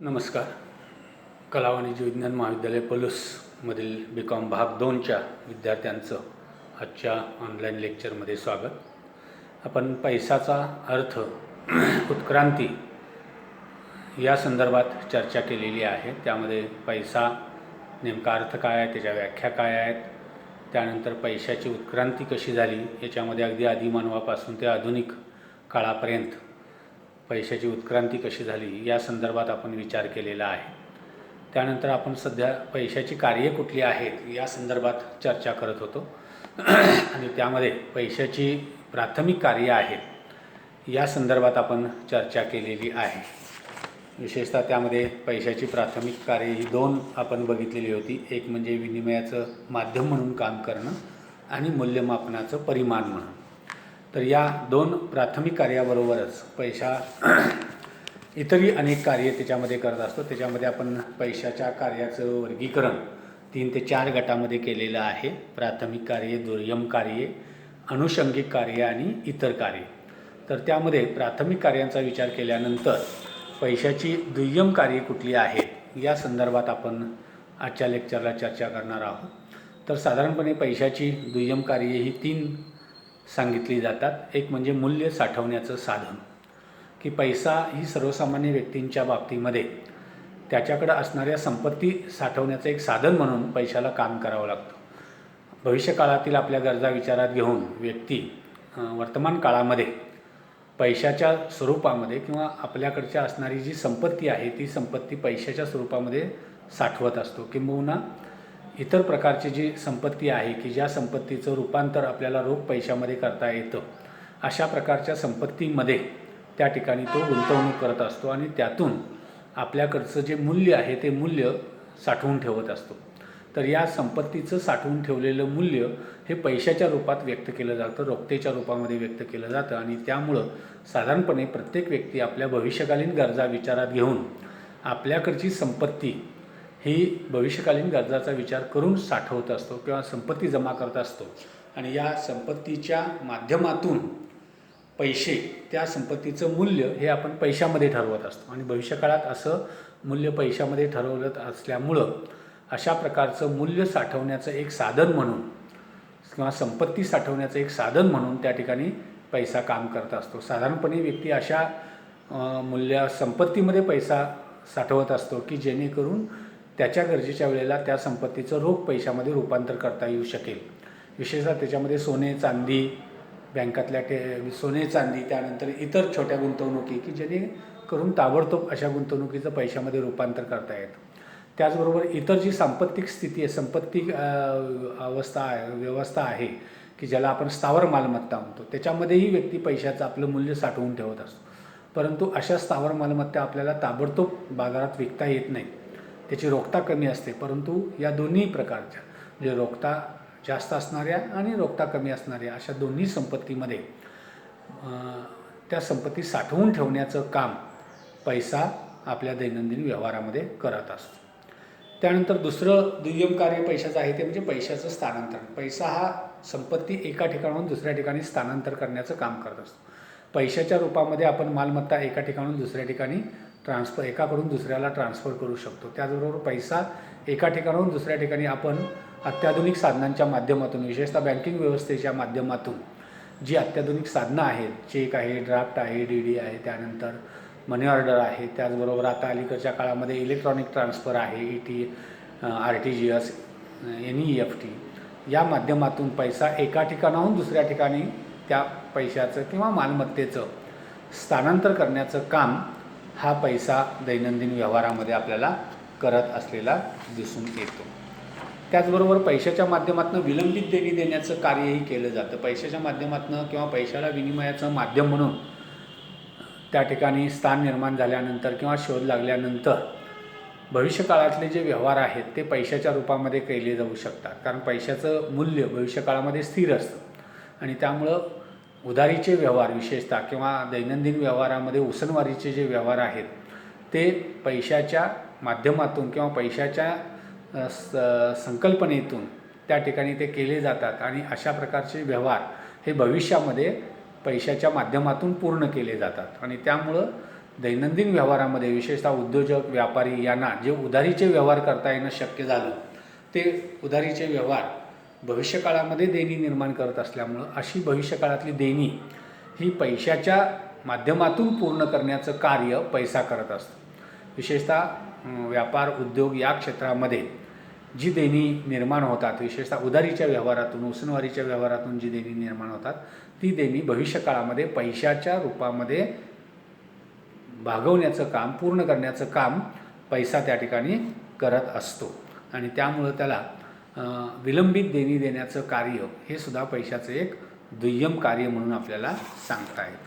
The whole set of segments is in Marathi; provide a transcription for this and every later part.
नमस्कार. कला वाणिज्य विज्ञान महाविद्यालय पलूसमधील BCom भाग 2च्या विद्यार्थ्यांचं आजच्या ऑनलाईन लेक्चरमध्ये स्वागत. आपण पैशाचा अर्थ उत्क्रांती या संदर्भात चर्चा केलेली आहे. त्यामध्ये पैसा नेमका अर्थ काय आहे, त्याच्या व्याख्या काय आहेत, त्यानंतर पैशाची उत्क्रांती कशी झाली, याच्यामध्ये अगदी आदिमानवापासून ते आधुनिक काळापर्यंत पैशाची उत्क्रांती कशी झाली या संदर्भात आपण विचार केलेला आहे. त्यानंतर आपण सध्या पैशाची कार्ये कुठली आहेत या संदर्भात चर्चा करत होतो आणि त्यामध्ये पैशाची प्राथमिक कार्ये आहेत या संदर्भात आपण चर्चा केलेली आहे. विशेषतः त्यामध्ये पैशाची प्राथमिक कार्ये ही दोन आपण बघितलेली होती. एक म्हणजे विनिमयाचं माध्यम म्हणून काम करणं आणि मूल्यमापनाचं परिमाण म्हणून. तर या दोन प्राथमिक कार्याबरोबरच पैसा इतरही अनेक कार्ये त्याच्यामध्ये करत असतो. त्याच्यामध्ये आपण पैशाच्या कार्याचं वर्गीकरण 3 ते 4 गटामध्ये केलेलं आहे. प्राथमिक कार्ये, दुय्यम कार्ये, अनुषंगिक कार्ये आणि इतर कार्ये. तर त्यामध्ये प्राथमिक कार्यांचा विचार केल्यानंतर पैशाची दुय्यम कार्ये कुठली आहेत या संदर्भात आपण आजच्या लेक्चरला चर्चा करणार आहोत. तर साधारणपणे पैशाची दुय्यम कार्ये ही 3 सांगितली जातात. एक म्हणजे मूल्य साठवण्याचं साधन, की पैसा ही सर्वसामान्य व्यक्तींच्या बाबतीमध्ये त्याच्याकडे असणाऱ्या संपत्ती साठवण्याचं एक साधन म्हणून पैशाला काम करावं लागतं. भविष्यकाळातील आपल्या गरजा विचारात घेऊन व्यक्ती वर्तमान काळामध्ये पैशाच्या स्वरूपामध्ये किंवा आपल्याकडच्या असणारी जी संपत्ती आहे ती संपत्ती पैशाच्या स्वरूपामध्ये साठवत असतो. किंबहुना इतर प्रकारची जी संपत्ती आहे की ज्या संपत्तीचं रूपांतर आपल्याला रोख पैशामध्ये करता येतं, अशा प्रकारच्या संपत्तीमध्ये त्या ठिकाणी तो गुंतवणूक करत असतो आणि त्यातून आपल्याकडचं जे मूल्य आहे ते मूल्य साठवून ठेवत असतो. तर या संपत्तीचं साठवून ठेवलेलं मूल्य हे पैशाच्या रूपात व्यक्त केलं जातं, रोखतेच्या रूपामध्ये व्यक्त केलं जातं. आणि त्यामुळं साधारणपणे प्रत्येक व्यक्ती आपल्या भविष्यकालीन गरजा विचारात घेऊन आपल्याकडची संपत्ती ही भविष्यकालीन गरजाचा विचार करून साठवत असतो किंवा संपत्ती जमा करत असतो. आणि या संपत्तीच्या माध्यमातून पैसे, त्या संपत्तीचं मूल्य हे आपण पैशामध्ये ठरवत असतो. आणि भविष्यकाळात असं मूल्य पैशामध्ये ठरवलं असल्यामुळं अशा प्रकारचं मूल्य साठवण्याचं एक साधन म्हणून किंवा संपत्ती साठवण्याचं एक साधन म्हणून त्या ठिकाणी पैसा काम करत असतो. साधारणपणे व्यक्ती अशा संपत्तीमध्ये पैसा साठवत असतो की जेणेकरून त्याच्या गरजेच्या वेळेला त्या संपत्तीचं रोख पैशामध्ये रूपांतर करता येऊ शकेल. विशेषतः त्याच्यामध्ये सोने चांदी, बँकातल्या सोने चांदी, त्यानंतर इतर छोट्या गुंतवणुकी की जेणेकरून ताबडतोब अशा गुंतवणुकीचं पैशामध्ये रूपांतर करता येतं. त्याचबरोबर इतर जी सांपत्तिक स्थिती आहे, व्यवस्था आहे की ज्याला आपण स्थावर मालमत्ता म्हणतो, त्याच्यामध्येही व्यक्ती पैशाचं आपलं मूल्य साठवून ठेवत असतो. परंतु अशा स्थावर मालमत्ता आपल्याला ताबडतोब बाजारात विकता येत नाही, त्याची रोखता कमी असते. परंतु या दोन्ही प्रकारच्या म्हणजे रोखता जास्त असणाऱ्या आणि रोखता कमी असणाऱ्या अशा दोन्ही संपत्तीमध्ये त्या संपत्ती साठवून ठेवण्याचं काम पैसा आपल्या दैनंदिन व्यवहारामध्ये करत असतो. त्यानंतर दुसरं दुय्यम कार्य पैशाचं आहे ते म्हणजे पैशाचं स्थानांतरण. पैसा हा संपत्ती एका ठिकाणाहून दुसऱ्या ठिकाणी स्थानांतर करण्याचं काम करत असतो. पैशाच्या रूपामध्ये आपण मालमत्ता एका ठिकाणून दुसऱ्या ठिकाणी एकाकडून दुसऱ्याला ट्रान्सफर करू शकतो. त्याचबरोबर पैसा एका ठिकाणाहून दुसऱ्या ठिकाणी आपण अत्याधुनिक साधनांच्या माध्यमातून, विशेषतः बँकिंग व्यवस्थेच्या माध्यमातून जी अत्याधुनिक साधनं आहेत, चेक आहे, ड्राफ्ट आहे, DD आहे, त्यानंतर मनी ऑर्डर आहे, त्याचबरोबर आता अलीकडच्या काळामध्ये इलेक्ट्रॉनिक ट्रान्सफर आहे, RTGS, NEFT, या माध्यमातून पैसा एका ठिकाणाहून दुसऱ्या ठिकाणी त्या पैशाचं किंवा मालमत्तेचं स्थानांतर करण्याचं काम हा पैसा दैनंदिन व्यवहारामध्ये आपल्याला करत असलेला दिसून येतो. त्याचबरोबर पैशाच्या माध्यमातून विलंबित देणी देण्याचं कार्यही केलं जातं. पैशाच्या माध्यमातून किंवा पैशाला विनिमयाचं माध्यम म्हणून त्या ठिकाणी स्थान निर्माण झाल्यानंतर किंवा शोध लागल्यानंतर भविष्यकाळातले जे व्यवहार आहेत ते पैशाच्या रूपामध्ये केले जाऊ शकतात. कारण पैशाचं मूल्य भविष्यकाळामध्ये स्थिर असतं आणि त्यामुळं उधारीचे व्यवहार विशेषतः किंवा दैनंदिन व्यवहारामध्ये उसनवारीचे जे व्यवहार आहेत ते पैशाच्या माध्यमातून किंवा पैशाच्या संकल्पनेतून त्या ठिकाणी ते केले जातात. आणि अशा प्रकारचे व्यवहार हे भविष्यामध्ये पैशाच्या माध्यमातून पूर्ण केले जातात. आणि त्यामुळं दैनंदिन व्यवहारामध्ये विशेषतः उद्योजक व्यापारी यांना जे उधारीचे व्यवहार करता येणं शक्य झालं, ते उधारीचे व्यवहार भविष्यकाळामध्ये देणी निर्माण करत असल्यामुळं अशी भविष्यकाळातली देणी ही पैशाच्या माध्यमातून पूर्ण करण्याचं कार्य पैसा करत असतो. विशेषतः व्यापार उद्योग या क्षेत्रामध्ये जी देणी निर्माण होतात, विशेषतः उधारीच्या व्यवहारातून, उसनवारीच्या व्यवहारातून जी देणी निर्माण होतात, ती देणी भविष्यकाळामध्ये पैशाच्या रूपामध्ये भागवण्याचं काम, पूर्ण करण्याचं काम पैसा त्या ठिकाणी करत असतो. आणि त्यामुळं त्याला विलंबित देणी देण्याचं कार्य हे सुद्धा पैशाचं एक दुय्यम कार्य म्हणून आपल्याला सांगता येतं.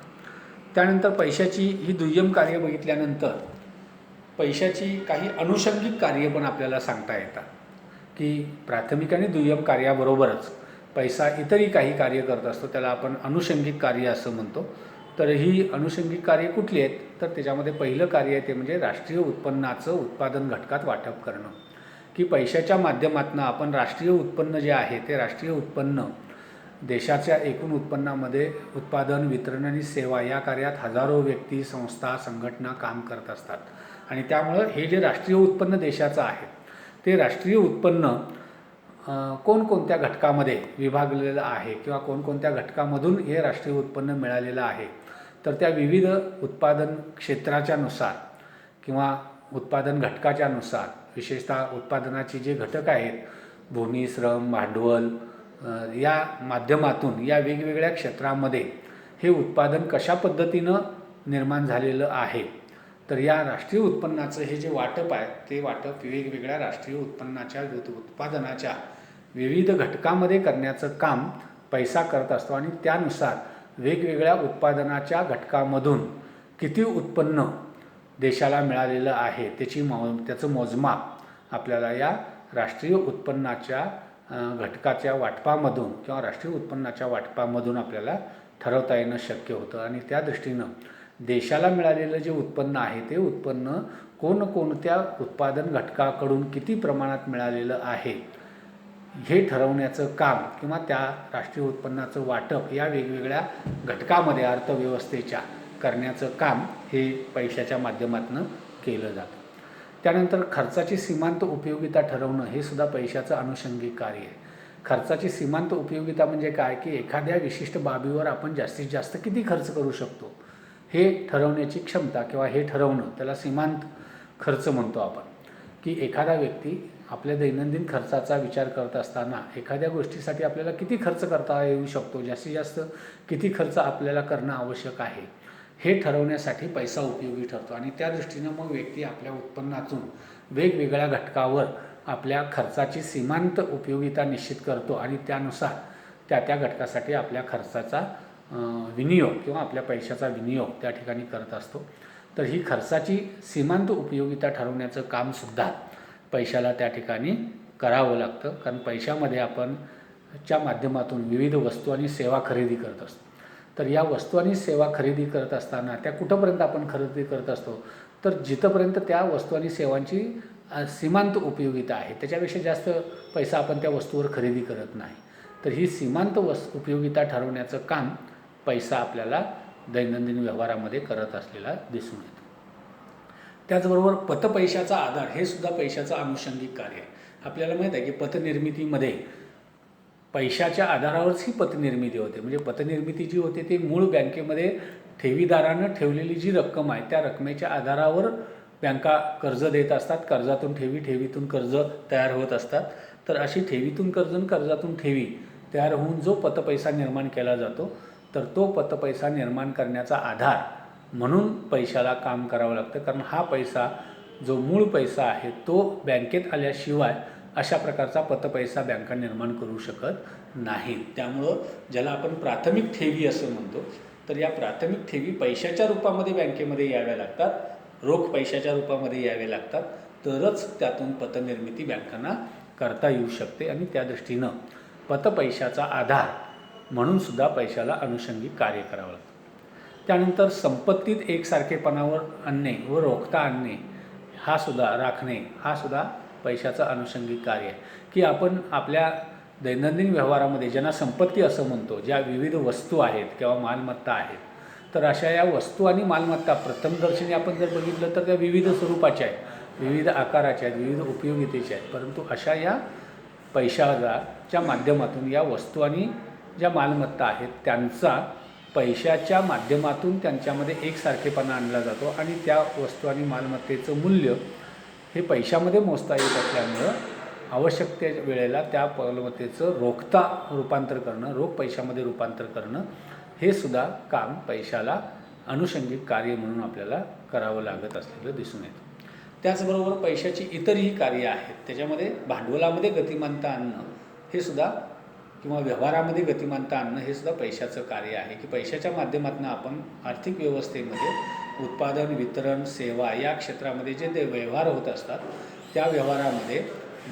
त्यानंतर पैशाची ही दुय्यम कार्य बघितल्यानंतर पैशाची काही अनुषंगिक कार्य पण आपल्याला सांगता येतात, की प्राथमिक आणि दुय्यम कार्याबरोबरच पैसा इतरही काही कार्य करत असतो, त्याला आपण अनुषंगिक कार्य असं म्हणतो. तर ही अनुषंगिक कार्य कुठली आहेत, तर त्याच्यामध्ये पहिलं कार्य आहे ते म्हणजे राष्ट्रीय उत्पन्नाचं उत्पादन घटकात वाटप करणं, की पैशाच्या माध्यमातून आपण राष्ट्रीय उत्पन्न जे आहे ते राष्ट्रीय उत्पन्न देशाच्या एकूण उत्पन्नामध्ये उत्पादन, वितरण आणि सेवा या कार्यात हजारो व्यक्ती, संस्था, संघटना काम करत असतात. आणि त्यामुळं हे जे राष्ट्रीय उत्पन्न देशाचं आहे ते राष्ट्रीय उत्पन्न कोणकोणत्या घटकामध्ये विभागलेलं आहे किंवा कोणकोणत्या घटकामधून हे राष्ट्रीय उत्पन्न मिळालेलं आहे, तर त्या विविध उत्पादन क्षेत्राच्या नुसार किंवा उत्पादन घटकाच्या नुसार, विशेषतः उत्पादनाचे जे घटक आहेत भूमी, श्रम, भांडवल या माध्यमातून या वेगवेगळ्या क्षेत्रामध्ये हे उत्पादन कशा पद्धतीनं निर्माण झालेलं आहे, तर या राष्ट्रीय उत्पन्नाचं हे जे वाटप आहे ते वाटप वेगवेगळ्या राष्ट्रीय उत्पन्नाच्या उत्पादनाच्या विविध घटकामध्ये करण्याचं काम पैसा करत असतो. आणि त्यानुसार वेगवेगळ्या उत्पादनाच्या घटकामधून किती उत्पन्न देशाला मिळालेलं आहे त्याचं मोजमाप आपल्याला या राष्ट्रीय उत्पन्नाच्या घटकाच्या वाटपामधून किंवा राष्ट्रीय उत्पन्नाच्या वाटपामधून आपल्याला ठरवता येणं शक्य होतं. आणि त्या दृष्टीनं देशाला मिळालेलं जे उत्पन्न आहे ते उत्पन्न कोणकोणत्या उत्पादन घटकाकडून किती प्रमाणात मिळालेलं आहे हे ठरवण्याचं काम किंवा त्या राष्ट्रीय उत्पन्नाचं वाटप या वेगवेगळ्या घटकामध्ये अर्थव्यवस्थेच्या करण्याचं काम हे पैशाच्या माध्यमातून केलं जातं. त्यानंतर खर्चाची सीमांत उपयोगिता ठरवणं हे सुद्धा पैशाचं अनुषंगिक कार्य आहे. खर्चाची सीमांत उपयोगिता म्हणजे काय, की एखाद्या विशिष्ट बाबीवर आपण जास्तीत जास्त किती खर्च करू शकतो हे ठरवण्याची क्षमता किंवा हे ठरवणं त्याला सीमांत खर्च म्हणतो आपण. की एखादा व्यक्ती आपल्या दैनंदिन खर्चाचा विचार करत असताना एखाद्या गोष्टीसाठी आपल्याला किती खर्च करता येऊ शकतो, जास्तीत जास्त किती खर्च आपल्याला करणं आवश्यक आहे हे ठरवण्यासाठी पैसा उपयोगी ठरतो. आणि त्या दृष्टीनं मग व्यक्ती आपल्या उत्पन्नातून वेगवेगळ्या घटकावर आपल्या खर्चाची सीमांत उपयोगिता निश्चित करतो आणि त्यानुसार त्या घटकासाठी आपल्या खर्चाचा विनियोग किंवा आपल्या पैशाचा विनियोग त्या ठिकाणी करत असतो. तर ही खर्चाची सीमांत उपयोगिता ठरवण्याचं कामसुद्धा पैशाला त्या ठिकाणी करावं लागतं, कारण पैशामध्ये आपण च्या माध्यमातून विविध वस्तू आणि सेवा खरेदी करत असतो. तर या वस्तू आणि सेवा खरेदी करत असताना त्या कुठंपर्यंत आपण खरेदी करत असतो, तर जिथंपर्यंत त्या वस्तू आणि सेवांची सीमांत उपयोगिता आहे त्याच्यापेक्षा जास्त पैसा आपण त्या वस्तूवर खरेदी करत नाही. तर ही सीमांत उपयोगिता ठरवण्याचं काम पैसा आपल्याला दैनंदिन व्यवहारामध्ये करत असलेला दिसून येतो. त्याचबरोबर पतपैशाचा आधार हे सुद्धा पैशाचं अनुषंगिक कार्य आहे. आपल्याला माहीत आहे की पतनिर्मितीमध्ये पैशाच्या आधारावरच ही पतनिर्मिती होते. म्हणजे पतनिर्मिती जी होते ते मूळ बँकेमध्ये ठेवीदारानं ठेवलेली जी रक्कम आहे त्या रकमेच्या आधारावर बँका कर्ज देत असतात. कर्जातून ठेवी, ठेवीतून कर्ज तयार होत असतात. तर अशी ठेवीतून कर्ज आणि कर्जातून ठेवी तयार होऊन जो पतपैसा निर्माण केला जातो, तर तो पतपैसा निर्माण करण्याचा आधार म्हणून पैशाला काम करावं लागतं. कारण हा पैसा जो मूळ पैसा आहे तो बँकेत आल्याशिवाय अशा प्रकारचा पतपैसा बँका निर्माण करू शकत नाही. त्यामुळं ज्याला आपण प्राथमिक ठेवी असं म्हणतो, तर या प्राथमिक ठेवी पैशाच्या रूपामध्ये बँकेमध्ये याव्या लागतात, रोख पैशाच्या रूपामध्ये यावे लागतात, तरच त्यातून पतनिर्मिती बँकांना करता येऊ शकते. आणि त्या दृष्टीनं पतपैशाचा आधार म्हणून सुद्धा पैशाला अनुषंगिक कार्य करावं लागतं. त्यानंतर संपत्तीत एकसारखेपणावर आणणे व रोखता आणणे राखणे हा सुद्धा पैशाचं अनुषंगिक कार्य आहे. की आपण आपल्या दैनंदिन व्यवहारामध्ये ज्यांना संपत्ती असं म्हणतो, ज्या विविध वस्तू आहेत किंवा मालमत्ता आहेत, तर अशा या वस्तू आणि मालमत्ता प्रथमदर्शनी आपण जर बघितलं तर त्या विविध स्वरूपाच्या आहेत, विविध आकाराच्या आहेत, विविध उपयोगितेच्या आहेत, परंतु अशा या पैशाच्या माध्यमातून या वस्तू आणि ज्या मालमत्ता आहेत त्यांचा पैशाच्या माध्यमातून त्यांच्यामध्ये एकसारखेपणा आणला जातो आणि त्या वस्तू आणि मालमत्तेचं मूल्य हे पैशामध्ये मोजता येत असल्यामुळं आवश्यकते वेळेला त्या मालमत्तेचं रोखता रूपांतर करणं, रोख पैशामध्ये रूपांतर करणं हे सुद्धा काम पैशाला अनुषंगिक कार्य म्हणून आपल्याला करावं लागत असलेलं दिसून येतं. त्याचबरोबर पैशाची इतरही कार्य आहेत. त्याच्यामध्ये भांडवलामध्ये गतिमानता आणणं हे सुद्धा किंवा व्यवहारामध्ये गतिमानता आणणं हे सुद्धा पैशाचं कार्य आहे की पैशाच्या माध्यमातून आपण आर्थिक व्यवस्थेमध्ये उत्पादन, वितरण, सेवा या क्षेत्रामध्ये जे व्यवहार होत असतात त्या व्यवहारामध्ये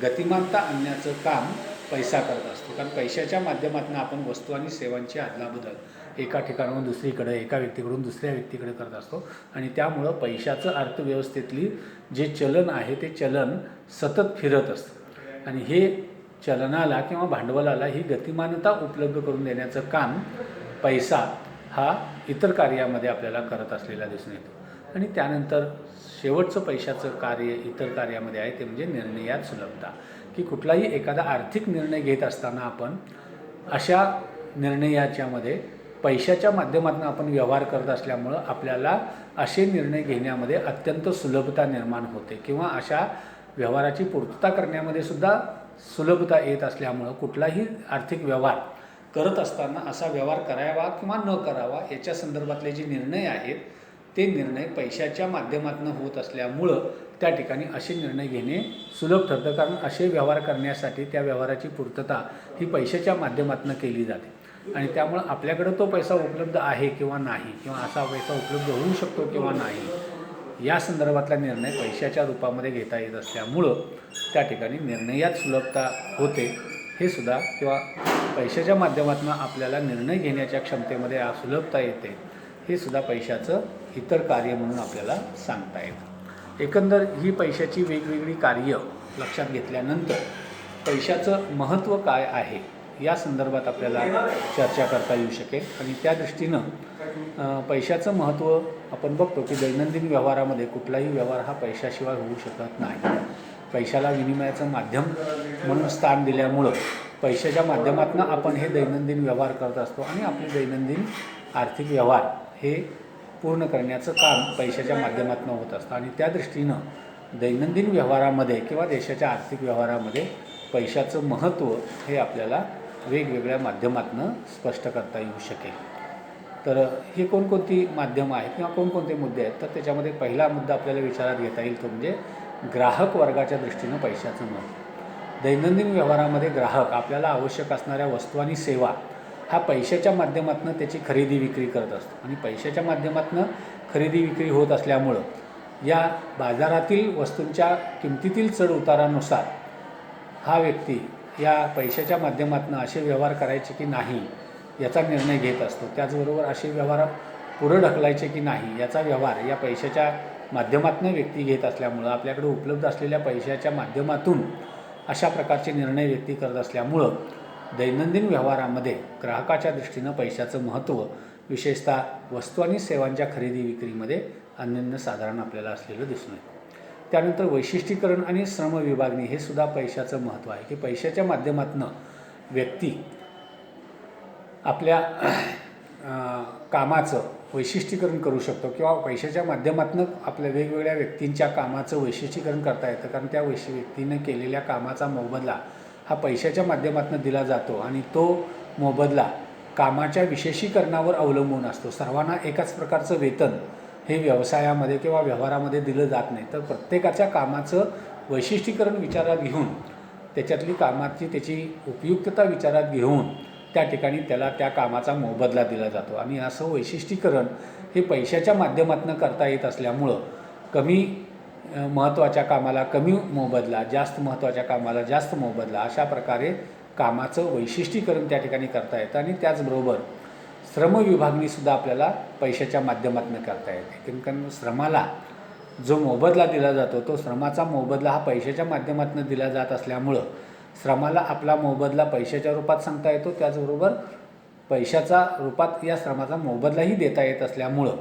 गतिमानता आणण्याचं काम पैसा करत असतो. कारण पैशाच्या माध्यमातून आपण वस्तू आणि सेवांची अदलाबदल एका ठिकाणाहून दुसरीकडे, एका व्यक्तीकडून दुसऱ्या व्यक्तीकडे करत असतो आणि त्यामुळं पैशाचं अर्थव्यवस्थेतली जे चलन आहे ते चलन सतत फिरत असतं आणि हे चलनाला किंवा भांडवलाला ही गतिमानता उपलब्ध करून देण्याचं काम पैसा हा इतर कार्यामध्ये आपल्याला करत असलेला दिसून येतो. आणि त्यानंतर शेवटचं पैशाचं कार्य इतर कार्यामध्ये आहे ते म्हणजे निर्णयात सुलभता, की कुठलाही एखादा आर्थिक निर्णय घेत असताना आपण अशा निर्णयाच्यामध्ये पैशाच्या माध्यमातून आपण व्यवहार करत असल्यामुळं आपल्याला असे निर्णय घेण्यामध्ये अत्यंत सुलभता निर्माण होते किंवा अशा व्यवहाराची पूर्तता करण्यामध्ये सुद्धा सुलभता येत असल्यामुळं कुठलाही आर्थिक व्यवहार करत असताना असा व्यवहार करावा किंवा न करावा याच्या संदर्भातले जे निर्णय आहेत ते निर्णय पैशाच्या माध्यमातून होत असल्यामुळं त्या ठिकाणी असे निर्णय घेणे सुलभ ठरतं. कारण असे व्यवहार करण्यासाठी त्या व्यवहाराची पूर्तता ही पैशाच्या माध्यमातून केली जाते आणि त्यामुळं आपल्याकडं तो पैसा उपलब्ध आहे किंवा नाही किंवा असा पैसा उपलब्ध होऊ शकतो किंवा नाही या संदर्भातला निर्णय पैशाच्या रूपामध्ये घेता येत असल्यामुळं त्या ठिकाणी निर्णयात सुलभता होते हे सुद्धा किंवा पैशाच्या माध्यमातून आपल्याला निर्णय घेण्याच्या क्षमतेमध्ये सुलभता येते हे सुद्धा पैशाचं इतर कार्य म्हणून आपल्याला सांगता येतं. एकंदर ही पैशाची वेगवेगळी कार्य लक्षात घेतल्यानंतर पैशाचं महत्त्व काय आहे या संदर्भात आपल्याला चर्चा करता येऊ शकेल आणि त्या दृष्टीनं पैशाचं महत्त्व आपण बघतो की दैनंदिन व्यवहारामध्ये कुठलाही व्यवहार हा पैशाशिवाय होऊ शकत नाही. पैशाला विनिमयाचं माध्यम म्हणून स्थान दिल्यामुळं पैशाच्या माध्यमातून आपण हे दैनंदिन व्यवहार करत असतो आणि आपले दैनंदिन आर्थिक व्यवहार हे पूर्ण करण्याचं काम पैशाच्या माध्यमातून होत असतं आणि त्या दृष्टीनं दैनंदिन व्यवहारामध्ये किंवा देशाच्या आर्थिक व्यवहारामध्ये पैशाचं महत्त्व हे आपल्याला वेगवेगळ्या माध्यमातून स्पष्ट करता येऊ शकेल. तर हे कोणकोणती माध्यमं आहेत किंवा कोणकोणते मुद्दे आहेत तर त्याच्यामध्ये पहिला मुद्दा आपल्याला विचारात घेता येईल तो म्हणजे ग्राहक वर्गाच्या दृष्टीनं पैशाचं महत्त्व. दैनंदिन व्यवहारामध्ये ग्राहक आपल्याला आवश्यक असणाऱ्या वस्तू आणि सेवा हा पैशाच्या माध्यमातून त्याची खरेदी विक्री करत असतो आणि पैशाच्या माध्यमातून खरेदी विक्री होत असल्यामुळं या बाजारातील वस्तूंच्या किमतीतील चढ उतारानुसार हा व्यक्ती या पैशाच्या माध्यमातून असे व्यवहार करायचे की नाही याचा निर्णय घेत असतो. त्याचबरोबर असे व्यवहार पुढं ढकलायचे की नाही याचा व्यवहार या पैशाच्या माध्यमातून व्यक्ती घेत असल्यामुळं आपल्याकडे उपलब्ध असलेल्या पैशाच्या माध्यमातून अशा प्रकारचे निर्णय व्यक्ती करत असल्यामुळं दैनंदिन व्यवहारामध्ये ग्राहकाच्या दृष्टीनं पैशाचं महत्त्व विशेषतः वस्तू आणि सेवांच्या खरेदी विक्रीमध्ये अनन्यसाधारण आपल्याला असलेलं दिसून येतं. त्यानंतर वैशिष्ट्यीकरण आणि श्रम विभागणी हे सुद्धा पैशाचं महत्त्व आहे की पैशाच्या माध्यमातून व्यक्ती आपल्या कामाचं वैशिष्ट्यीकरण करू शकतो किंवा पैशाच्या माध्यमातून आपल्या वेगवेगळ्या व्यक्तींच्या कामाचं वैशिष्ट्यीकरण करता येतं. कारण त्या व्यक्तीनं केलेल्या कामाचा मोबदला हा पैशाच्या माध्यमातून दिला जातो आणि तो मोबदला कामाच्या विशेषीकरणावर अवलंबून असतो. सर्वांना एकाच प्रकारचं वेतन हे व्यवसायामध्ये किंवा व्यवहारामध्ये दिलं जात नाही. तर प्रत्येकाच्या कामाचं वैशिष्ट्यीकरण विचारात घेऊन त्याच्यातली कामाची त्याची उपयुक्तता विचारात घेऊन त्या ठिकाणी त्याला त्या कामाचा मोबदला दिला जातो आणि असं वैशिष्ट्यीकरण हे पैशाच्या माध्यमातून करता येत असल्यामुळं कमी महत्त्वाच्या कामाला कमी मोबदला, जास्त महत्त्वाच्या कामाला जास्त मोबदला अशा प्रकारे कामाचं वैशिष्ट्यीकरण त्या ठिकाणी करता येतं आणि त्याचबरोबर श्रम विभागणीसुद्धा आपल्याला पैशाच्या माध्यमातून करता येते. कारण श्रमाला जो मोबदला दिला जातो तो श्रमाचा मोबदला हा पैशाच्या माध्यमातून दिला जात असल्यामुळं श्रमाला आपला मोबदला पैशाच्या रूपात सांगता येतो. त्याचबरोबर पैशाचा रूपात या श्रमाचा मोबदलाही देता येत असल्यामुळं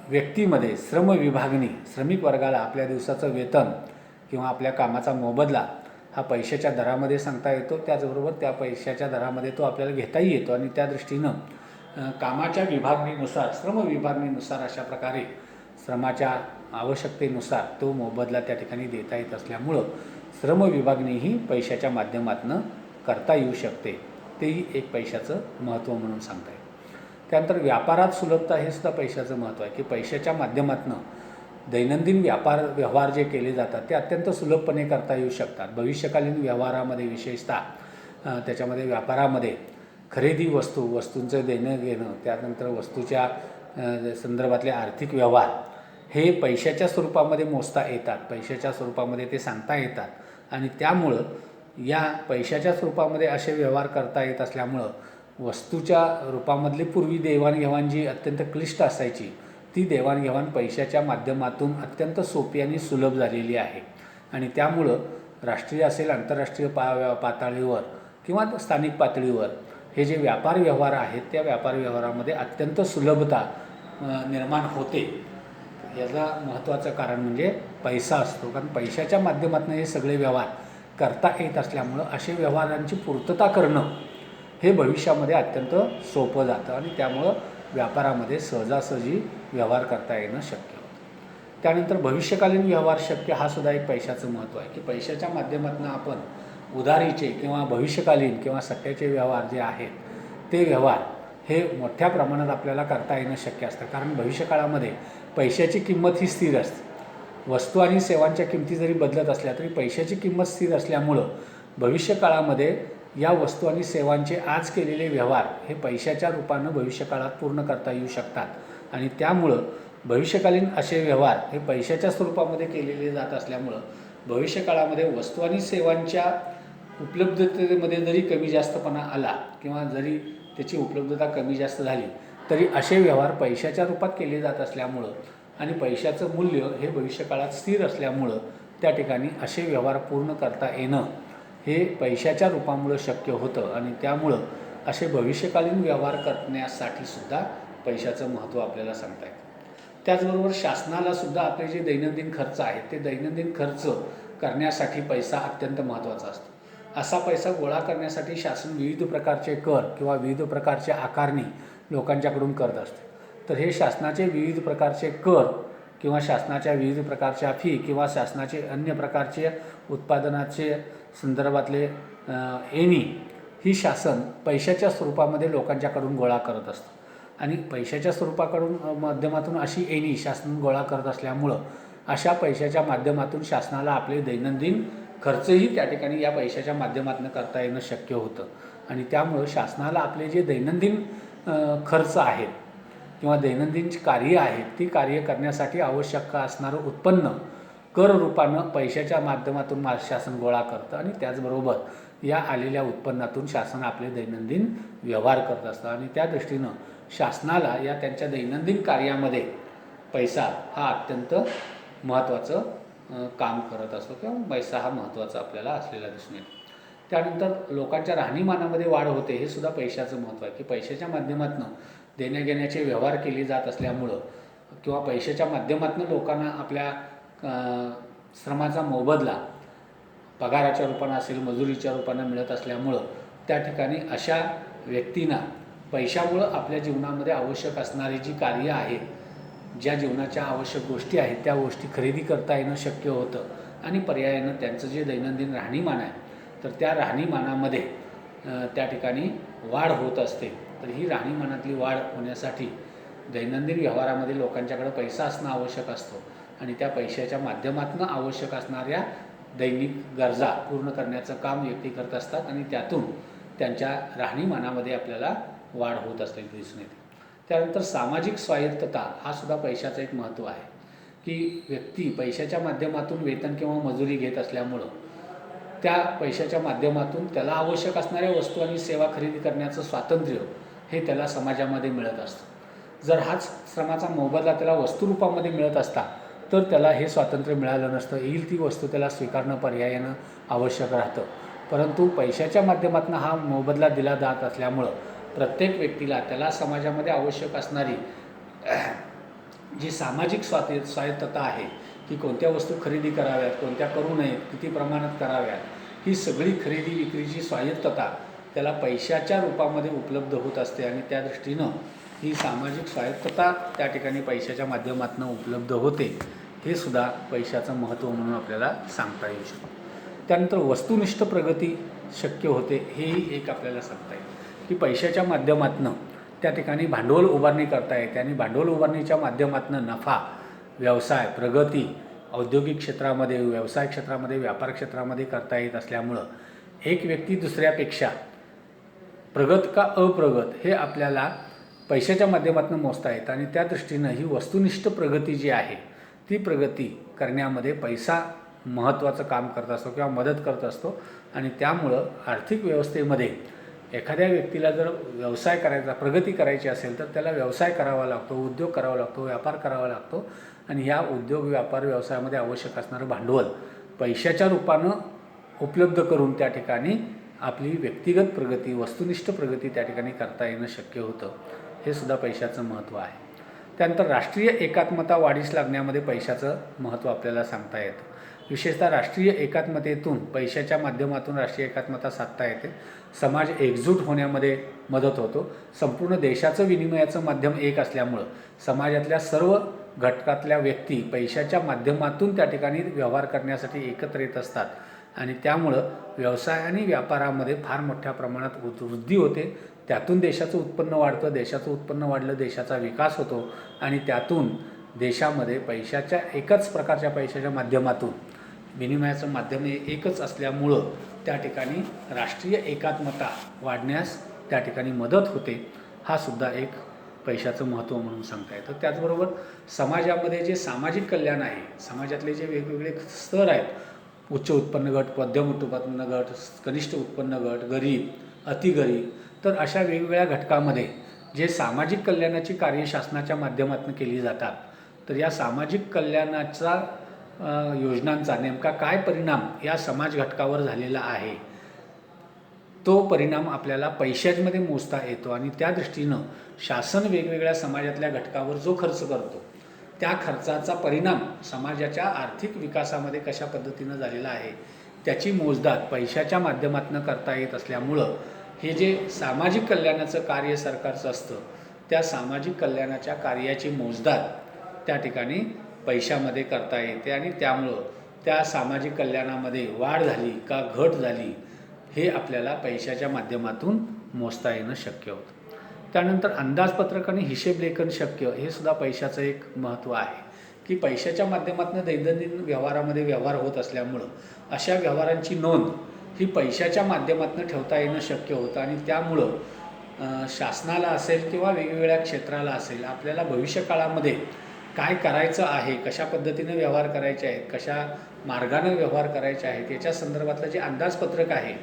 व्यक्तीमध्ये श्रम विभागणी, श्रमिक वर्गाला आपल्या दिवसाचं वेतन किंवा आपल्या कामाचा मोबदला हा पैशाच्या दरामध्ये सांगता येतो. त्याचबरोबर त्या पैशाच्या दरामध्ये तो आपल्याला घेताही येतो आणि त्या दृष्टीनं कामाच्या विभागणीनुसार, श्रम विभागणीनुसार अशा प्रकारे श्रमाच्या आवश्यकतेनुसार तो मोबदला त्या ठिकाणी देता येत असल्यामुळं श्रम विभागणी ही पैशाच्या माध्यमातून करता येऊ शकते. तेही एक पैशाचं महत्त्व म्हणून सांगता येईल. त्यानंतर व्यापारात सुलभता हे सुद्धा पैशाचं महत्त्व आहे की पैशाच्या माध्यमातून दैनंदिन व्यवहार जे केले जातात ते अत्यंत सुलभपणे करता येऊ शकतात. भविष्यकालीन व्यवहारामध्ये विशेषतः त्याच्यामध्ये व्यापारामध्ये खरेदी वस्तूंचं देणं घेणं, त्यानंतर वस्तूच्या संदर्भातले आर्थिक व्यवहार हे पैशाच्या स्वरूपामध्ये मोजता येतात, पैशाच्या स्वरूपामध्ये ते सांगता येतात आणि त्यामुळं या पैशाच्या स्वरूपामध्ये असे व्यवहार करता येत असल्यामुळं वस्तूच्या रूपामधली पूर्वी देवाणघेवाण जी अत्यंत क्लिष्ट असायची ती देवाणघेवाण पैशाच्या माध्यमातून अत्यंत सोपी आणि सुलभ झालेली आहे आणि त्यामुळं राष्ट्रीय असेल, आंतरराष्ट्रीय पातळीवर किंवा स्थानिक पातळीवर हे जे व्यापार व्यवहार आहेत त्या व्यापार व्यवहारामध्ये अत्यंत सुलभता निर्माण होते. याचा महत्त्वाचं कारण म्हणजे पैसा असतो, कारण पैशाच्या माध्यमातून हे सगळे व्यवहार करता येत असल्यामुळं असे व्यवहारांची पूर्तता करणं हे भविष्यामध्ये अत्यंत सोपं जातं आणि त्यामुळं व्यापारामध्ये सहजासहजी व्यवहार करता येणं शक्य होतं. त्यानंतर भविष्यकालीन व्यवहार शक्य हा सुद्धा एक पैशाचं महत्त्व आहे की पैशाच्या माध्यमातून आपण उधारीचे किंवा भविष्यकालीन किंवा सट्ट्याचे व्यवहार जे आहेत ते व्यवहार हे मोठ्या प्रमाणात आपल्याला करता येणं शक्य असतं. कारण भविष्यकाळामध्ये पैशाची किंमत ही स्थिर असते. वस्तू आणि सेवांच्या किमती जरी बदलत असल्या तरी पैशाची किंमत स्थिर असल्यामुळं भविष्यकाळामध्ये या वस्तू आणि सेवांचे आज केलेले व्यवहार हे पैशाच्या रूपानं भविष्यकाळात पूर्ण करता येऊ शकतात आणि त्यामुळं भविष्यकालीन असे व्यवहार हे पैशाच्या स्वरूपामध्ये केलेले जात असल्यामुळं भविष्यकाळामध्ये वस्तू आणि सेवांच्या उपलब्धतेमध्ये जरी कमी जास्तपणा आला किंवा जरी त्याची उपलब्धता कमी जास्त झाली तरी असे व्यवहार पैशाच्या रूपात केले जात असल्यामुळं आणि पैशाचं मूल्य हे भविष्यकाळात स्थिर असल्यामुळं त्या ठिकाणी असे व्यवहार पूर्ण करता येणं हे पैशाच्या रूपामुळं शक्य होतं आणि त्यामुळं असे भविष्यकालीन व्यवहार करण्यासाठी सुद्धा पैशाचं महत्त्व आपल्याला सांगता येतं. त्याचबरोबर शासनाला सुद्धा आपले जे दैनंदिन खर्च आहेत ते दैनंदिन खर्च करण्यासाठी पैसा अत्यंत महत्त्वाचा असतो. असा पैसा गोळा करण्यासाठी शासन विविध प्रकारचे कर किंवा विविध प्रकारचे आकारणी लोकांच्याकडून करत असते. तर हे शासनाचे विविध प्रकारचे कर किंवा शासनाच्या विविध प्रकारच्या फी किंवा शासनाचे अन्य प्रकारचे उत्पादनाचे संदर्भातले एणी ही शासन पैशाच्या स्वरूपामध्ये लोकांच्याकडून गोळा करत असतं आणि पैशाच्या स्वरूपाकडून माध्यमातून अशी एणी शासन गोळा करत असल्यामुळं अशा पैशाच्या माध्यमातून शासनाला आपले दैनंदिन खर्चही त्या ठिकाणी या पैशाच्या माध्यमातून करता येणं शक्य होतं आणि त्यामुळं शासनाला आपले जे दैनंदिन खर्च आहेत किंवा दैनंदिन कार्य आहेत ती कार्य करण्यासाठी आवश्यक असणारं उत्पन्न कर रूपानं पैशाच्या माध्यमातून शासन गोळा करतं आणि त्याचबरोबर या आलेल्या उत्पन्नातून शासन आपले दैनंदिन व्यवहार करत असतं आणि त्या दृष्टीनं शासनाला या त्यांच्या दैनंदिन कार्यामध्ये पैसा हा अत्यंत महत्त्वाचं काम करत असतो किंवा पैसा हा महत्त्वाचा आपल्याला असलेला दिसून येतो. त्यानंतर लोकांच्या राहणीमानामध्ये वाढ होते हे सुद्धा पैशाचं महत्त्व आहे की पैशाच्या माध्यमातून देण्याघेण्याचे व्यवहार केले जात असल्यामुळं किंवा पैशाच्या माध्यमातून लोकांना आपल्या श्रमाचा मोबदला पगाराच्या रूपानं असेल, मजुरीच्या रूपानं मिळत असल्यामुळं त्या ठिकाणी अशा व्यक्तींना पैशामुळं आपल्या जीवनामध्ये आवश्यक असणारी जी कार्य आहेत, ज्या जीवनाच्या आवश्यक गोष्टी आहेत त्या गोष्टी खरेदी करता येणं शक्य होतं आणि पर्यायानं त्यांचं जे दैनंदिन राहणीमान आहे तर त्या राहणीमानामध्ये त्या ठिकाणी वाढ होत असते. तर ही राहणीमानातली वाढ होण्यासाठी दैनंदिन व्यवहारामध्ये लोकांच्याकडे पैसा असणं आवश्यक असतो आणि त्या पैशाच्या माध्यमातून आवश्यक असणाऱ्या दैनिक गरजा पूर्ण करण्याचं काम व्यक्ती करत असतात आणि त्यातून त्यांच्या राहणीमानामध्ये आपल्याला वाढ होत असल्याचे दिसून येते. त्यानंतर सामाजिक स्वायत्तता हा सुद्धा पैशाचं एक महत्त्व आहे की व्यक्ती पैशाच्या माध्यमातून वेतन किंवा मजुरी घेत असल्यामुळं त्या पैशाच्या माध्यमातून त्याला आवश्यक असणाऱ्या वस्तू आणि सेवा खरेदी करण्याचं स्वातंत्र्य हे त्याला समाजामध्ये मिळत असतं. जर हाच श्रमाचा मोबदला त्याला वस्तुरूपामध्ये मिळत असता तर त्याला हे स्वातंत्र्य मिळालं नसतं. येईल ती वस्तू त्याला स्वीकारणं पर्यायानं आवश्यक राहतं परंतु पैशाच्या माध्यमातून हा मोबदला दिला जात असल्यामुळं प्रत्येक व्यक्तीला त्याला समाजामध्ये आवश्यक असणारी जी सामाजिक स्वायत्तता आहे की कोणत्या वस्तू खरेदी कराव्यात, कोणत्या करू नयेत, किती प्रमाणात कराव्यात, ही सगळी खरेदी विक्रीची स्वायत्तता त्याला पैशाच्या रूपामध्ये उपलब्ध होत असते आणि त्या दृष्टीनं ही सामाजिक स्वायत्तता त्या ठिकाणी पैशाच्या माध्यमातून उपलब्ध होते. हे सुद्धा पैशाचं महत्त्व म्हणून आपल्याला सांगता येऊ शकतं. त्यानंतर वस्तुनिष्ठ प्रगती शक्य होते, हेही एक आपल्याला सांगता येईल की पैशाच्या माध्यमातून त्या ठिकाणी भांडवल उभारणी करता येते आणि भांडवल उभारणीच्या माध्यमातून नफा, व्यवसाय, प्रगती औद्योगिक क्षेत्रामध्ये, व्यवसाय क्षेत्रामध्ये, व्यापार क्षेत्रामध्ये करता येत असल्यामुळं एक व्यक्ती दुसऱ्यापेक्षा प्रगत का अप्रगत हे आपल्याला पैशाच्या माध्यमातून मोजता येतं आणि त्या दृष्टीनं ही वस्तुनिष्ठ प्रगती जी आहे ती प्रगती करण्यामध्ये पैसा महत्त्वाचं काम करत असतो किंवा मदत करत असतो आणि त्यामुळं आर्थिक व्यवस्थेमध्ये एखाद्या व्यक्तीला जर व्यवसाय करायचा, प्रगती करायची असेल तर त्याला व्यवसाय करावा लागतो, उद्योग करावा लागतो, व्यापार करावा लागतो आणि ह्या उद्योग, व्यापार, व्यवसायामध्ये आवश्यक असणारं भांडवल पैशाच्या रूपानं उपलब्ध करून त्या ठिकाणी आपली व्यक्तिगत प्रगती, वस्तुनिष्ठ प्रगती त्या ठिकाणी करता येणं शक्य होतं. हे सुद्धा पैशाचं महत्त्व आहे. त्यानंतर राष्ट्रीय एकात्मता वाढीस लागण्यामध्ये पैशाचं महत्त्व आपल्याला सांगता येतं. विशेषतः राष्ट्रीय एकात्मतेतून पैशाच्या माध्यमातून राष्ट्रीय एकात्मता साधता येते. समाज एकजूट होण्यामध्ये मदत होतो. संपूर्ण देशाचं विनिमयाचं माध्यम एक असल्यामुळं समाजातल्या सर्व घटकातल्या व्यक्ती पैशाच्या माध्यमातून त्या ठिकाणी व्यवहार करण्यासाठी एकत्र येत असतात आणि त्यामुळं व्यवसाय आणि व्यापारामध्ये फार मोठ्या प्रमाणात वृद्धी होते. त्यातून देशाचं उत्पन्न वाढतं, देशाचं उत्पन्न वाढलं देशाचा विकास होतो आणि त्यातून देशामध्ये पैशाच्या एकाच प्रकारच्या पैशाच्या माध्यमातून विनिमयाचं माध्यम एकच असल्यामुळं त्या ठिकाणी राष्ट्रीय एकात्मता वाढण्यास त्या ठिकाणी मदत होते. हा सुद्धा एक पैशाचं महत्त्व म्हणून सांगता येतं. त्याचबरोबर समाजामध्ये जे सामाजिक कल्याण आहे, समाजातले जे वेगवेगळे स्तर आहेत, उच्च उत्पन्न गट, मध्यम उत्पन्न गट, कनिष्ठ उत्पन्न गट, गरीब, अतिगरीब, तर अशा वेगवेगळ्या घटकामध्ये जे सामाजिक कल्याणाची कार्य शासनाच्या माध्यमातून केली जातात, तर या सामाजिक कल्याणाचा योजनांचा नेमका काय परिणाम या समाज घटकावर झालेला आहे तो परिणाम आपल्याला पैशांमध्ये मोजता येतो आणि त्या दृष्टीनं शासन वेगवेगळ्या समाजातल्या घटकावर जो खर्च करतो त्या खर्चाचा परिणाम समाजाच्या आर्थिक विकासामध्ये कशा पद्धतीनं झालेला आहे त्याची मोजदाद पैशाच्या माध्यमातून करता येत असल्यामुळं हे जे सामाजिक कल्याणाचं कार्य सरकारचं असतं त्या सामाजिक कल्याणाच्या कार्याची मोजदाद त्या ठिकाणी पैशामध्ये करता येते आणि त्यामुळं त्या सामाजिक कल्याणामध्ये वाढ झाली का घट झाली हे आपल्याला पैशाच्या माध्यमातून मोजता येणं शक्य होतं. त्यानंतर अंदाजपत्रक आणि हिशेबलेखन शक्य हे सुद्धा पैशाचं एक महत्त्व आहे की पैशाच्या माध्यमातून दैनंदिन व्यवहारामध्ये व्यवहार होत असल्यामुळं अशा व्यवहारांची नोंद ही पैशाच्या माध्यमातून ठेवता येणं शक्य होतं आणि त्यामुळं शासनाला असेल किंवा वेगवेगळ्या क्षेत्राला असेल आपल्याला भविष्यकाळामध्ये काय करायचं आहे, कशा पद्धतीने व्यवहार करायचे आहेत, कशा मार्गाने व्यवहार करायचे आहेत याच्या संदर्भातलं जे अंदाजपत्रक आहे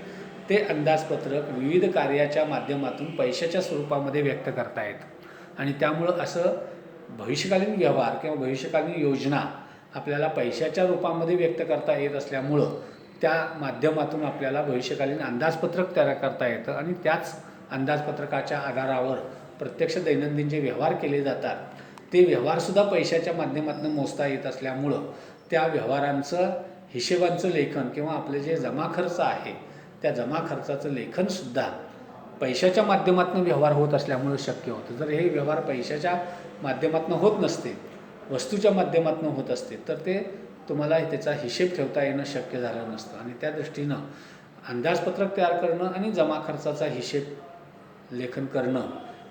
ते अंदाजपत्रक विविध कार्याच्या माध्यमातून पैशाच्या स्वरूपामध्ये व्यक्त करता येतं आणि त्यामुळं असं भविष्यकालीन व्यवहार किंवा भविष्यकालीन योजना आपल्याला पैशाच्या रूपामध्ये व्यक्त करता येत असल्यामुळं त्या माध्यमातून आपल्याला भविष्यकालीन अंदाजपत्रक तयार करता येतं आणि त्याच अंदाजपत्रकाच्या आधारावर प्रत्यक्ष दैनंदिन जे व्यवहार केले जातात ते व्यवहारसुद्धा पैशाच्या माध्यमातून मोजता येत असल्यामुळं त्या व्यवहारांचं हिशेबांचं लेखन किंवा आपले जे जमा खर्च आहे त्या जमा खर्चाचं लेखनसुद्धा पैशाच्या माध्यमातून व्यवहार होत असल्यामुळं शक्य होतं. जर हे व्यवहार पैशाच्या माध्यमातून होत नसते, वस्तूच्या माध्यमातून होत असते तर ते तुम्हाला त्याचा हिशेब ठेवता येणं शक्य झालं नसतं आणि त्या दृष्टीनं अंदाजपत्रक तयार करणं आणि जमा खर्चाचा हिशेब लेखन करणं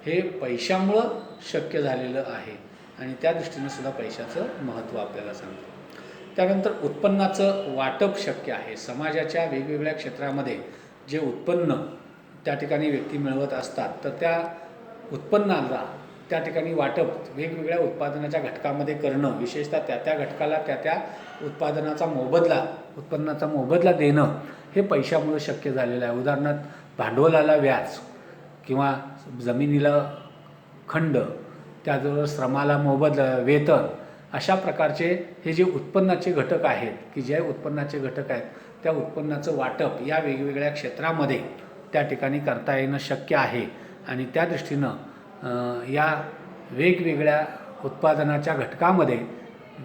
हे पैशामुळं शक्य झालेलं आहे आणि त्या दृष्टीनं सुद्धा पैशाचं महत्त्व आपल्याला सांगतं. त्यानंतर उत्पन्नाचं वाटप शक्य आहे. समाजाच्या वेगवेगळ्या क्षेत्रामध्ये जे उत्पन्न त्या ठिकाणी व्यक्ती मिळवत असतात तर त्या उत्पन्नाला त्या ठिकाणी वाटप वेगवेगळ्या उत्पादनाच्या घटकामध्ये करणं, विशेषतः त्या घटकाला त्या उत्पादनाचा उत्पन्नाचा मोबदला देणं हे पैशामुळं शक्य झालेलं आहे. उदाहरणार्थ भांडवलाला व्याज किंवा जमिनीला खंड, त्याचबरोबर श्रमाला मोबदला, वेतन अशा प्रकारचे हे जे उत्पन्नाचे घटक आहेत की ज्या उत्पन्नाचे घटक आहेत त्या उत्पन्नाचं वाटप या वेगवेगळ्या क्षेत्रामध्ये त्या ठिकाणी करता येणं शक्य आहे आणि त्या दृष्टीनं या वेगवेगळ्या उत्पादनाच्या घटकामध्ये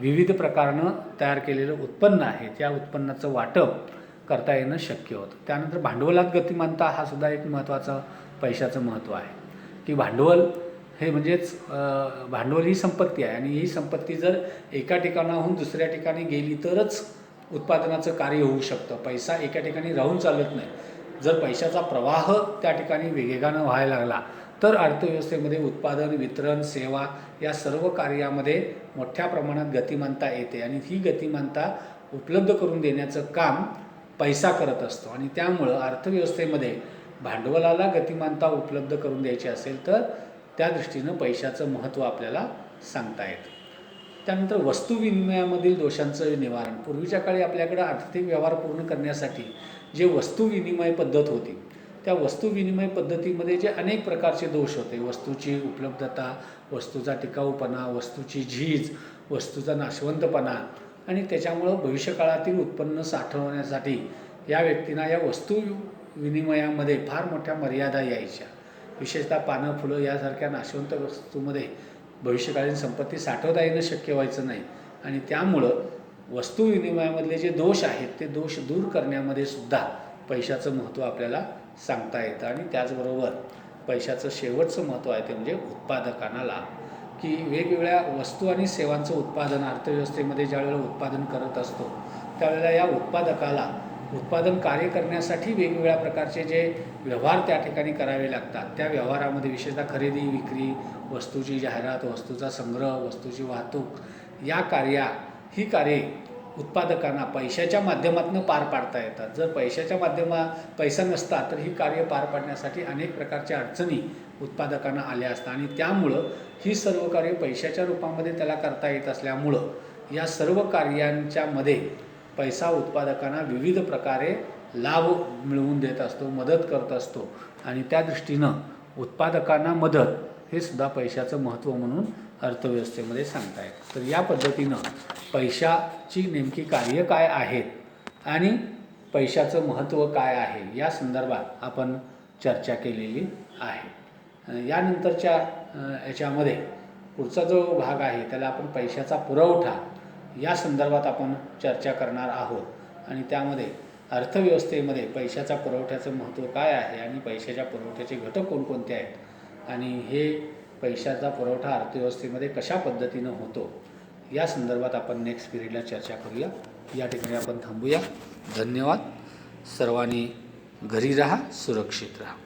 विविध प्रकारनं तयार केलेलं उत्पन्न आहे त्या उत्पन्नाचं वाटप करता येणं शक्य होतं. त्यानंतर भांडवलात गतिमानता हा सुद्धा एक महत्त्वाचं पैशाचं महत्त्व आहे की भांडवल हे म्हणजेच भांडवल ही संपत्ती आहे आणि ही संपत्ती जर एका ठिकाणाहून दुसऱ्या ठिकाणी गेली तरच उत्पादनाचं कार्य होऊ शकतं. पैसा एका ठिकाणी राहून चालत नाही. जर पैशाचा प्रवाह त्या ठिकाणी वेगानं व्हायला लागला तर अर्थव्यवस्थेमध्ये उत्पादन, वितरण, सेवा या सर्व कार्यामध्ये मोठ्या प्रमाणात गतिमानता येते आणि ही गतिमानता उपलब्ध करून देण्याचं काम पैसा करत असतो आणि त्यामुळं अर्थव्यवस्थेमध्ये भांडवलाला गतिमानता उपलब्ध करून द्यायची असेल तर त्या दृष्टीनं पैशाचं महत्त्व आपल्याला सांगता येतं. त्यानंतर वस्तू विनिमयामधील दोषांचं निवारण. पूर्वीच्या काळी आपल्याकडं आर्थिक व्यवहार पूर्ण करण्यासाठी जे वस्तू विनिमय पद्धत होती त्या वस्तू विनिमय पद्धतीमध्ये जे अनेक प्रकारचे दोष होते. वस्तूची उपलब्धता, वस्तूचा टिकाऊपणा, वस्तूची झीज, वस्तूचा नाशवंतपणा आणि त्याच्यामुळं भविष्यकाळातील उत्पन्न साठवण्यासाठी या व्यक्तींना या वस्तू विनिमयामध्ये फार मोठ्या मर्यादा यायच्या. विशेषतः पानं, फुलं यासारख्या नाशवंत वस्तूमध्ये भविष्यकालीन संपत्ती साठवता येणं शक्य व्हायचं नाही आणि त्यामुळं वस्तू विनिमयामधले जे दोष आहेत ते दोष दूर करण्यामध्ये सुद्धा पैशाचं महत्त्व आपल्याला सांगता येतं आणि त्याचबरोबर पैशाचं शेवटचं महत्त्व आहे ते म्हणजे उत्पादकांना लाभ. की वेगवेगळ्या वस्तू आणि सेवांचं उत्पादन अर्थव्यवस्थेमध्ये ज्यावेळेला उत्पादन करत असतो त्यावेळेला या उत्पादकाला उत्पादन कार्य करण्यासाठी वेगवेगळ्या प्रकारचे जे व्यवहार त्या ठिकाणी करावे लागतात त्या व्यवहारामध्ये विशेषतः खरेदी, विक्री, वस्तूची जाहिरात, वस्तूचा संग्रह, वस्तूची वाहतूक या ही कार्ये उत्पादकांना पैशाच्या माध्यमातून पार पाडता येतात. जर पैसा नसता तर ही कार्य पार पाडण्यासाठी अनेक प्रकारच्या अडचणी उत्पादकांना आल्या असतात आणि त्यामुळं ही सर्व कार्य पैशाच्या रूपामध्ये त्याला करता येत असल्यामुळं या सर्व कार्यांच्या मध्ये पैसा उत्पादकांना विविध प्रकारे लाभ मिळवून देत असतो, मदत करत असतो आणि त्या दृष्टीनं उत्पादकांना मदत हे सुद्धा पैशाचं महत्त्व म्हणून अर्थव्यवस्थेमध्ये सांगता येतं. तर या पद्धतीनं पैशाची नेमकी कार्य काय आहेत आणि पैशाचं महत्त्व काय आहे या संदर्भात आपण चर्चा केलेली आहे. यानंतरच्या याच्यामध्ये पुढचा जो भाग आहे त्याला आपण पैशाचा पुरवठा या संदर्भात आपण चर्चा करणार आहोत आणि त्यामध्ये अर्थव्यवस्थेमध्ये पैशाच्या पुरवठ्याचं महत्त्व काय आहे आणि पैशाच्या पुरवठ्याचे घटक कोणकोणते आहेत आणि हे पैशाचा पुरवठा अर्थव्यवस्थेमध्ये कशा पद्धतीनं होतो या संदर्भात आपण नेक्स्ट पिरियडला चर्चा करूया. या ठिकाणी आपण थांबूया. धन्यवाद. सर्वांनी घरी राहा, सुरक्षित राहा.